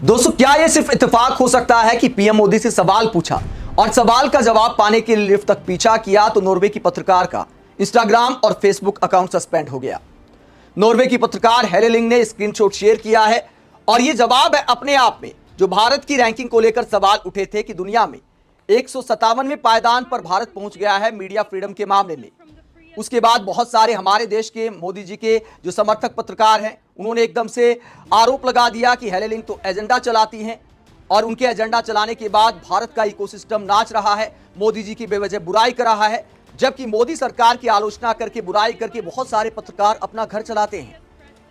दोस्तों, क्या यह सिर्फ इत्तेफाक हो सकता है कि पीएम मोदी से सवाल पूछा और सवाल का जवाब पाने के लिए लिफ्ट तक पीछा किया तो नॉर्वे की पत्रकार का इंस्टाग्राम और फेसबुक अकाउंट सस्पेंड हो गया। नॉर्वे की पत्रकार हेले लिंग ने स्क्रीनशॉट शेयर किया है और यह जवाब है अपने आप में जो भारत की रैंकिंग को लेकर सवाल उठे थे कि दुनिया में 157वें पायदान पर भारत पहुंच गया है मीडिया फ्रीडम के मामले में। उसके बाद बहुत सारे हमारे देश के मोदी जी के जो समर्थक पत्रकार हैं उन्होंने एकदम से आरोप लगा दिया कि हेले लिंग तो एजेंडा चलाती हैं और उनके एजेंडा चलाने के बाद भारत का इकोसिस्टम नाच रहा है, मोदी जी की बेवजह बुराई कर रहा है, जबकि मोदी सरकार की आलोचना करके बुराई करके बहुत सारे पत्रकार अपना घर चलाते हैं।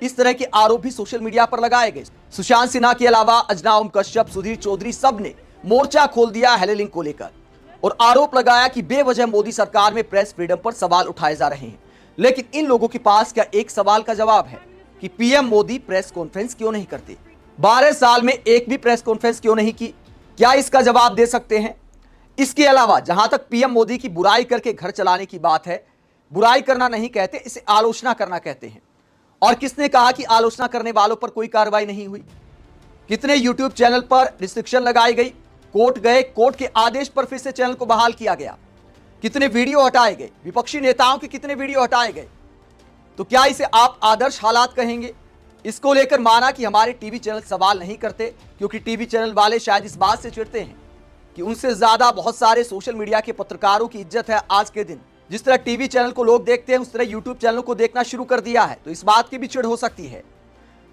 इस तरह के आरोप भी सोशल मीडिया पर लगाए गए। सुशांत सिन्हा के अलावा अजना ओम कश्यप, सुधीर चौधरी सब ने मोर्चा खोल दिया हेले लिंग को लेकर और आरोप लगाया कि बेवजह मोदी सरकार में प्रेस फ्रीडम पर सवाल उठाए जा रहे हैं। लेकिन इन लोगों के पास क्या एक सवाल का जवाब है कि पीएम मोदी प्रेस कॉन्फ्रेंस क्यों नहीं करते? 12 साल में एक भी प्रेस कॉन्फ्रेंस क्यों नहीं की? क्या इसका जवाब दे सकते हैं? इसके अलावा जहां तक पीएम मोदी की बुराई करके घर चलाने की बात है, बुराई करना नहीं कहते, इसे आलोचना करना कहते हैं। और किसने कहा कि आलोचना करने वालों पर कोई कार्रवाई नहीं हुई? कितने यूट्यूब चैनल पर रिस्ट्रिक्शन लगाई गई, कोर्ट गए, कोर्ट के आदेश पर फिर से चैनल को बहाल किया गया, कितने वीडियो हटाए गए, विपक्षी नेताओं के कितने वीडियो हटाए गए। तो क्या इसे आप आदर्श हालात कहेंगे? इसको लेकर माना कि हमारे टीवी चैनल सवाल नहीं करते क्योंकि टीवी चैनल वाले शायद इस बात से चिढ़ते हैं कि उनसे ज्यादा बहुत सारे सोशल मीडिया के पत्रकारों की इज्जत है। आज के दिन जिस तरह टीवी चैनल को लोग देखते हैं उस तरह यूट्यूब चैनल को देखना शुरू कर दिया है, तो इस बात की भी चिढ़ हो सकती है।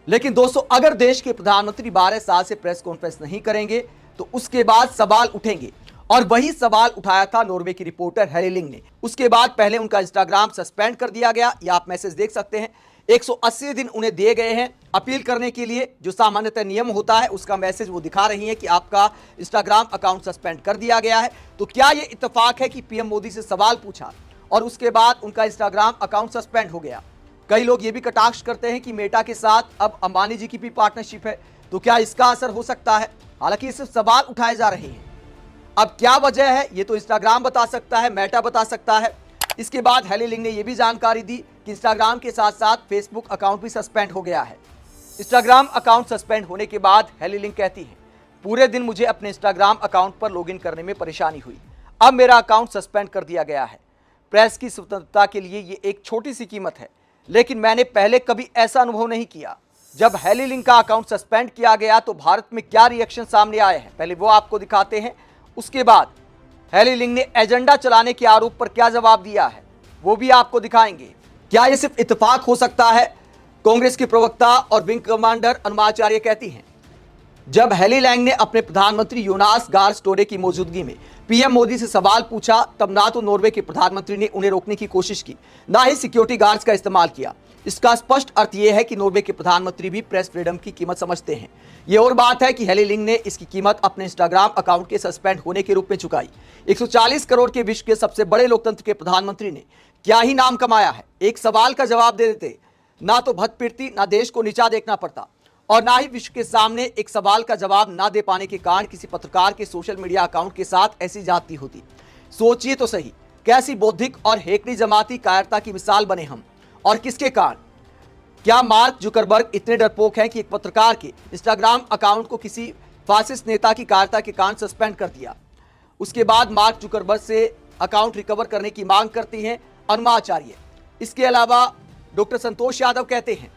लेकिन दोस्तों, अगर देश के प्रधानमंत्री 12 साल से प्रेस कॉन्फ्रेंस नहीं करेंगे तो उसके बाद सवाल उठेंगे और वही सवाल उठाया था नॉर्वे की रिपोर्टर हेले लिंग ने। उसके बाद पहले उनका इंस्टाग्राम सस्पेंड कर दिया गया, ये आप मैसेज देख सकते हैं। 180 दिन उन्हें दिए गए हैं अपील करने के लिए, जो सामान्यतः नियम होता है उसका मैसेज वो दिखा रही है कि आपका इंस्टाग्राम अकाउंट सस्पेंड कर दिया गया है। तो क्या ये इत्तेफाक है कि पीएम मोदी से सवाल पूछा और उसके बाद उनका इंस्टाग्राम अकाउंट सस्पेंड हो गया? कई लोग ये भी कटाक्ष करते हैं कि मेटा के साथ अब अंबानी जी की भी पार्टनरशिप है, तो क्या इसका असर हो सकता है? हालांकि सिर्फ सवाल उठाए जा रहे हैं। अब क्या वजह है ये तो इंस्टाग्राम बता सकता है, मेटा बता सकता है। इसके बाद हेले लिंग ने यह भी जानकारी दी कि इंस्टाग्राम के साथ साथ फेसबुक अकाउंट भी सस्पेंड हो गया है। इंस्टाग्राम अकाउंट सस्पेंड होने के बाद हेले लिंग कहती है, पूरे दिन मुझे अपने इंस्टाग्राम अकाउंट पर लॉगिन करने में परेशानी हुई, अब मेरा अकाउंट सस्पेंड कर दिया गया है। प्रेस की स्वतंत्रता के लिए ये एक छोटी सी कीमत है, लेकिन मैंने पहले कभी ऐसा अनुभव नहीं किया। जब हेले लिंग का अकाउंट सस्पेंड किया गया तो भारत में क्या रिएक्शन सामने आए हैं, पहले वो आपको दिखाते हैं। उसके बाद हेले लिंग ने एजेंडा चलाने के आरोप पर क्या जवाब दिया है वो भी आपको दिखाएंगे। क्या यह सिर्फ इत्तेफाक हो सकता है? कांग्रेस के प्रवक्ता और विंग कमांडर अनुमाचार्य कहती हैं, जब हेले लिंग ने अपने प्रधानमंत्री योनास गार स्टोरे की मौजूदगी में पीएम मोदी से सवाल पूछा तब ना तो नॉर्वे के प्रधानमंत्री ने उन्हें रोकने की कोशिश की, ना ही सिक्योरिटी गार्ड्स का इस्तेमाल किया। इसका स्पष्ट अर्थ यह है कि नॉर्वे के प्रधानमंत्री भी प्रेस फ्रीडम की कीमत समझते हैं। यह और बात है कि हेले लिंग ने इसकी कीमत अपने इंस्टाग्राम अकाउंट के सस्पेंड होने के रूप में चुकाई। 140 करोड़ के विश्व के सबसे बड़े लोकतंत्र के प्रधानमंत्री ने क्या ही नाम कमाया है। एक सवाल का जवाब दे देते, ना तो भत पिरती, ना देश को नीचा देखना पड़ता और ना ही विश्व के सामने एक सवाल का जवाब ना दे पाने के कारण किसी पत्रकार के सोशल मीडिया अकाउंट के साथ ऐसी जाती होती। सोचिए तो सही, कैसी बौद्धिक और हेकड़ी जमाती कायरता की मिसाल बने हम, और किसके कारण? क्या मार्क जुकरबर्ग इतने डरपोक हैं कि एक पत्रकार के इंस्टाग्राम अकाउंट को किसी फासिस्ट नेता की कायरता के कारण सस्पेंड कर दिया? उसके बाद मार्क जुकरबर्ग से अकाउंट रिकवर करने की मांग करती हैं अनुमाचार्य। इसके अलावा डॉक्टर संतोष यादव कहते हैं,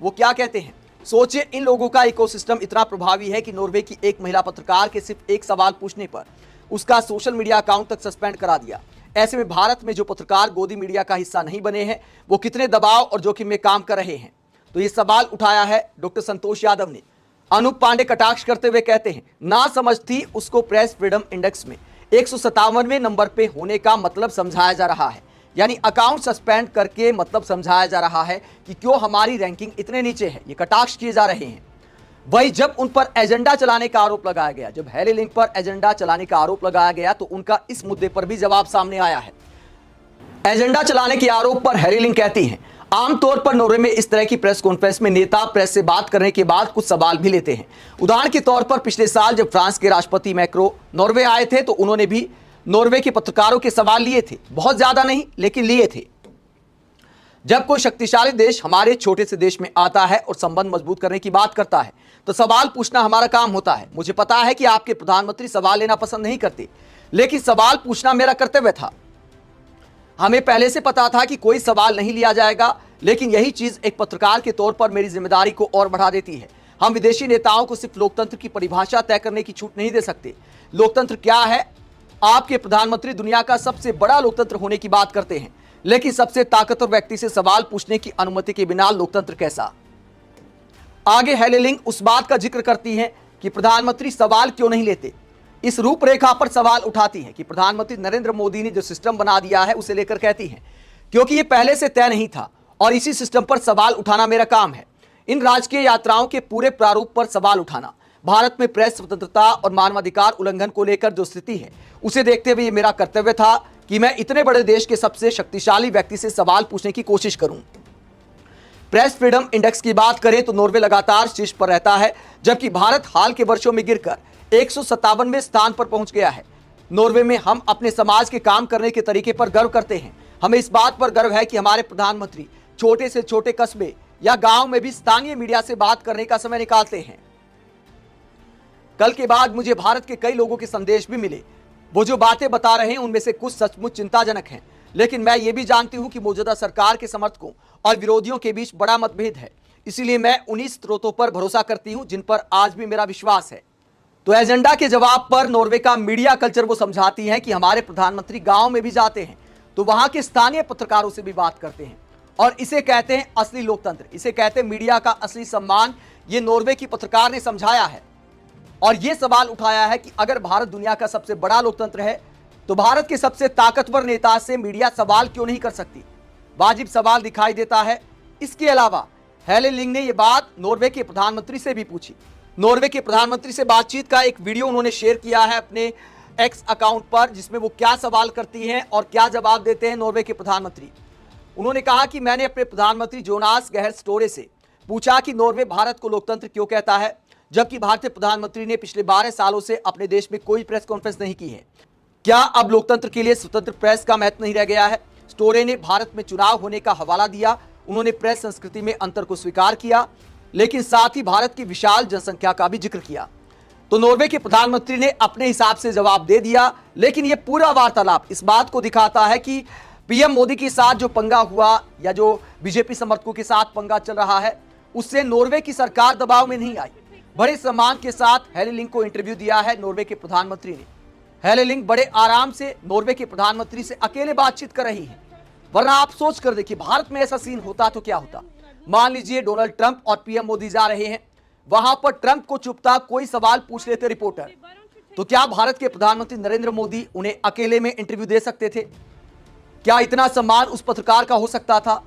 वो क्या कहते हैं? सोचिए, इन लोगों का इकोसिस्टम इतना प्रभावी है कि नॉर्वे की एक महिला पत्रकार के सिर्फ एक सवाल पूछने पर उसका सोशल मीडिया अकाउंट तक सस्पेंड करा दिया। ऐसे में भारत में जो पत्रकार गोदी मीडिया का हिस्सा नहीं बने हैं वो कितने दबाव और जोखिम में काम कर रहे हैं? तो ये सवाल उठाया है डॉक्टर संतोष यादव ने। अनूप पांडे कटाक्ष करते हुए कहते हैं, ना समझ थी उसको प्रेस फ्रीडम इंडेक्स में 157वें नंबर पे होने का मतलब समझाया जा रहा है, यानी अकाउंट सस्पेंड करके मतलब समझाया जा रहा है कि क्यों हमारी रैंकिंग इतने नीचे है। ये कटाक्ष किए जा रहे हैं। वही जब उन पर एजेंडा चलाने का आरोप लगाया गया, जब हेले लिंग पर एजेंडा चलाने का आरोप लगाया गया तो उनका इस मुद्दे पर भी जवाब सामने आया है। एजेंडा चलाने के आरोप पर हेले लिंग कहती हैं, आमतौर पर नॉर्वे में इस तरह की प्रेस कॉन्फ्रेंस में नेता प्रेस से बात करने के बाद कुछ सवाल भी लेते हैं। उदाहरण के तौर पर पिछले साल जब फ्रांस के राष्ट्रपति मैक्रो नॉर्वे आए थे तो उन्होंने भी नॉर्वे के पत्रकारों के सवाल लिए थे, बहुत ज्यादा नहीं लेकिन लिए थे। जब कोई शक्तिशाली देश हमारे छोटे से देश में आता है और संबंध मजबूत करने की बात करता है तो सवाल पूछना हमारा काम होता है। मुझे पता है कि आपके प्रधानमंत्री सवाल लेना पसंद नहीं करते, लेकिन सवाल पूछना मेरा कर्तव्य था। हमें पहले से पता था कि कोई सवाल नहीं लिया जाएगा, लेकिन यही चीज एक पत्रकार के तौर पर मेरी जिम्मेदारी को और बढ़ा देती है। हम विदेशी नेताओं को सिर्फ लोकतंत्र की परिभाषा तय करने की छूट नहीं दे सकते। लोकतंत्र क्या है? आपके प्रधानमंत्री दुनिया का सबसे बड़ा लोकतंत्र होने की बात करते हैं, लेकिन सबसे ताकतवर व्यक्ति से सवाल पूछने की अनुमति के बिना लोकतंत्र कैसा? आगे हेले लिंग उस बात का जिक्र करती हैं कि प्रधानमंत्री सवाल क्यों नहीं लेते। इस रूपरेखा पर सवाल उठाती हैं कि प्रधानमंत्री नरेंद्र मोदी ने जो सिस्टम बना दिया है उसे लेकर कहती हैं, क्योंकि ये पहले से तय नहीं था और इसी सिस्टम पर सवाल उठाना मेरा काम है। इन राजकीय यात्राओं के पूरे प्रारूप पर सवाल उठाना, भारत में प्रेस स्वतंत्रता और मानवाधिकार उल्लंघन को लेकर जो स्थिति है उसे देखते हुए ये मेरा कर्तव्य था कि मैं इतने बड़े देश के सबसे शक्तिशाली व्यक्ति से सवाल पूछने की कोशिश करूं। प्रेस फ्रीडम इंडेक्स की बात करें तो नॉर्वे लगातार शीर्ष पर रहता है, जबकि भारत हाल के वर्षों में गिरकर 157वें स्थान पर पहुंच गया है। नॉर्वे में हम अपने समाज के काम करने के तरीके पर गर्व करते हैं। हमें इस बात पर गर्व है कि हमारे प्रधानमंत्री छोटे से छोटे कस्बे या गांव में भी स्थानीय मीडिया से बात करने का समय निकालते हैं। कल के बाद मुझे भारत के कई लोगों के संदेश भी मिले। वो जो बातें बता रहे हैं उनमें से कुछ सचमुच चिंताजनक हैं, लेकिन मैं ये भी जानती हूं कि मौजूदा सरकार के समर्थकों और विरोधियों के बीच बड़ा मतभेद है। इसीलिए मैं उन्हीं स्रोतों पर भरोसा करती हूं जिन पर आज भी मेरा विश्वास है। तो एजेंडा के जवाब पर नॉर्वे का मीडिया कल्चर वो समझाती है कि हमारे प्रधानमंत्री गांव में भी जाते हैं तो वहां के स्थानीय पत्रकारों से भी बात करते हैं, और इसे कहते हैं असली लोकतंत्र, इसे कहते हैं मीडिया का असली सम्मान। ये नॉर्वे की पत्रकार ने समझाया है और यह सवाल उठाया है कि अगर भारत दुनिया का सबसे बड़ा लोकतंत्र है तो भारत के सबसे ताकतवर नेता से मीडिया सवाल क्यों नहीं कर सकती? वाजिब सवाल दिखाई देता है। इसके अलावा हेले लिंग ने यह बात नॉर्वे के प्रधानमंत्री से भी पूछी। नॉर्वे के प्रधानमंत्री से बातचीत का एक वीडियो उन्होंने शेयर किया है अपने एक्स अकाउंट पर, जिसमें वो क्या सवाल करती हैं और क्या जवाब देते हैं नॉर्वे के प्रधानमंत्री। उन्होंने कहा कि मैंने अपने प्रधानमंत्री जोनास गहर स्टोरे से पूछा कि नॉर्वे भारत को लोकतंत्र क्यों कहता है, जबकि भारतीय प्रधानमंत्री ने पिछले 12 सालों से अपने देश में कोई प्रेस कॉन्फ्रेंस नहीं की है। क्या अब लोकतंत्र के लिए स्वतंत्र प्रेस का महत्व नहीं रह गया है? स्टोरे ने भारत में चुनाव होने का हवाला दिया। उन्होंने प्रेस संस्कृति में अंतर को स्वीकार किया, लेकिन साथ ही भारत की विशाल जनसंख्या का भी जिक्र किया। तो नॉर्वे के प्रधानमंत्री ने अपने हिसाब से जवाब दे दिया, लेकिन यह पूरा वार्तालाप इस बात को दिखाता है कि पीएम मोदी के साथ जो पंगा हुआ या जो बीजेपी समर्थकों के साथ पंगा चल रहा है, उससे नॉर्वे की सरकार दबाव में नहीं आई। बड़े सम्मान के साथ हेले लिंग को इंटरव्यू दिया है नॉर्वे के प्रधानमंत्री ने। हेले लिंग बड़े आराम से नॉर्वे के प्रधानमंत्री से अकेले बातचीत कर रही हैं, वरना आप सोच कर देखिए भारत में ऐसा सीन होता तो क्या होता। मान लीजिए डोनाल्ड ट्रंप और पीएम मोदी जा रहे हैं, वहां पर ट्रंप को चुपता कोई सवाल पूछ लेते रिपोर्टर, तो क्या भारत के प्रधानमंत्री नरेंद्र मोदी उन्हें अकेले में इंटरव्यू दे सकते थे? क्या इतना सम्मान उस पत्रकार का हो सकता था?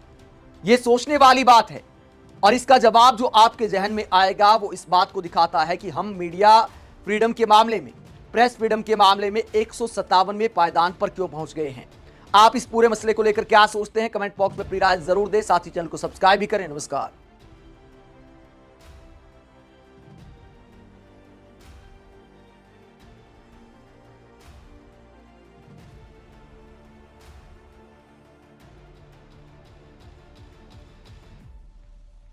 यह सोचने वाली बात है, और इसका जवाब जो आपके जहन में आएगा वो इस बात को दिखाता है कि हम मीडिया फ्रीडम के मामले में, प्रेस फ्रीडम के मामले में 157वें पायदान पर क्यों पहुंच गए हैं। आप इस पूरे मसले को लेकर क्या सोचते हैं? कमेंट बॉक्स में अपनी राय जरूर दें, साथ ही चैनल को सब्सक्राइब भी करें। नमस्कार।